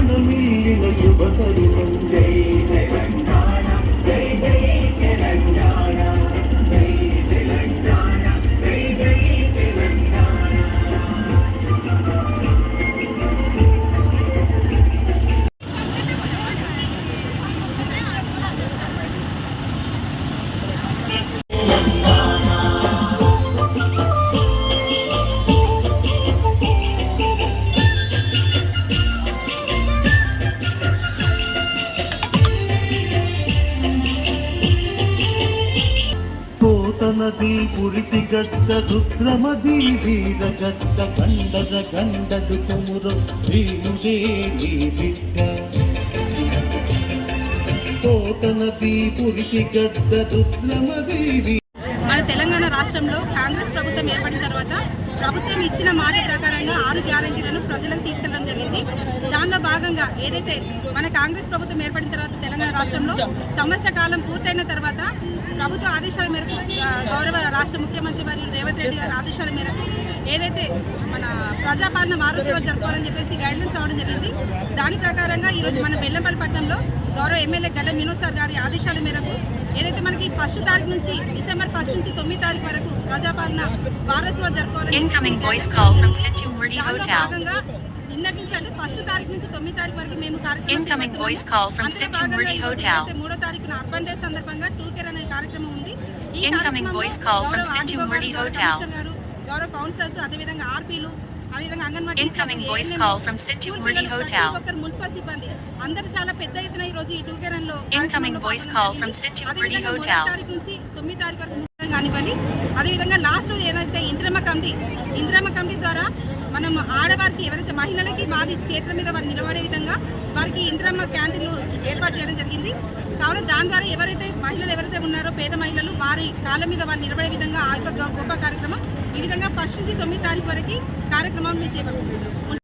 ప్రణమిల్లిన శుభ తరుణం. జై తెలంగాణ, జై జై తెలంగాణ, జై తెలంగాణ, జై జై తెలంగాణ. నది పురిటి గడ్డ రుద్రమది వీరగడ్డ గండద గండదు కొమురు వీరుడే నీ బిడ్డ. కోట నది పురిటి గడ్డ రుద్రమది. మన తెలంగాణ రాష్ట్రంలో కాంగ్రెస్ ప్రభుత్వం ఏర్పడిన తర్వాత ప్రభుత్వం ఇచ్చిన మాట ప్రకారంగా 6 గ్యారెంటీలను ప్రజలకు తీసుకెళ్లడం జరిగింది. దానిలో భాగంగా ఏదైతే మన కాంగ్రెస్ ప్రభుత్వం ఏర్పడిన తర్వాత తెలంగాణ రాష్ట్రంలో సంవత్సర కాలం పూర్తయిన తర్వాత ప్రభుత్వ ఆదేశాల మేరకు గౌరవ రాష్ట్ర ముఖ్యమంత్రి మరియు రేవంత్ రెడ్డి గారి ఆదేశాల మేరకు ఏదైతే మన ప్రజాపాలన వారోత్సవాలు జరుపుకోవాలని చెప్పేసి గైడ్లైన్స్ రావడం జరిగింది. దాని ప్రకారంగా ఈరోజు మన బెల్లంపల్లి పట్టణంలో గౌరవ ఎమ్మెల్యే గడ్డ వినోద్ సార్ గారి ఆదేశాల మేరకు ఏదైతే మనకి 1వ తారీఖు నుంచి డిసెంబర్ 1 నుంచి 9 తారీఖు వరకు ప్రజాపాలన వారోత్సవాలు జరుపుకోవాలని భాగంగా నిన్నటి నుంచి అంటే 1వ తారీఖు నుంచి 9 తారీఖు వరకు మేము కార్యక్రమం 3వ తారీఖున అర్బన్ డే సందర్భంగా టూకేర్ అనే కార్యక్రమం ఉంది. ఈ గారు గౌరవ కౌన్సిలర్స్ అదేవిధంగా ఆర్పీలు అదేవిధంగా అంగన్వాడీ మున్సిపల్ సిబ్బంది అందరూ చాలా పెద్ద ఎత్తున ఈ రోజు ఈ టూకేరన్లో తారీఖు నుంచి 9 తారీఖు వరకు కానివ్వండి. అదేవిధంగా లాస్ట్ రోజు ఏదైతే ఇందిరమ్మ కమిటీ ద్వారా మనం ఆడవారికి ఎవరైతే మహిళలకి వారి చేతుల మీద వారు నిలబడే విధంగా వారికి ఇందిరమ్మ క్యాంటీన్లు ఏర్పాటు చేయడం జరిగింది. కావున దాని ద్వారా మహిళలు ఎవరైతే ఉన్నారో పేద మహిళలు వారి కాళ్ళ మీద వారు నిలబడే విధంగా ఆ యొక్క గొప్ప కార్యక్రమం ఈ విధంగా 1 నుంచి 9 తారీఖు వరకు కార్యక్రమం చేపడుతుంది.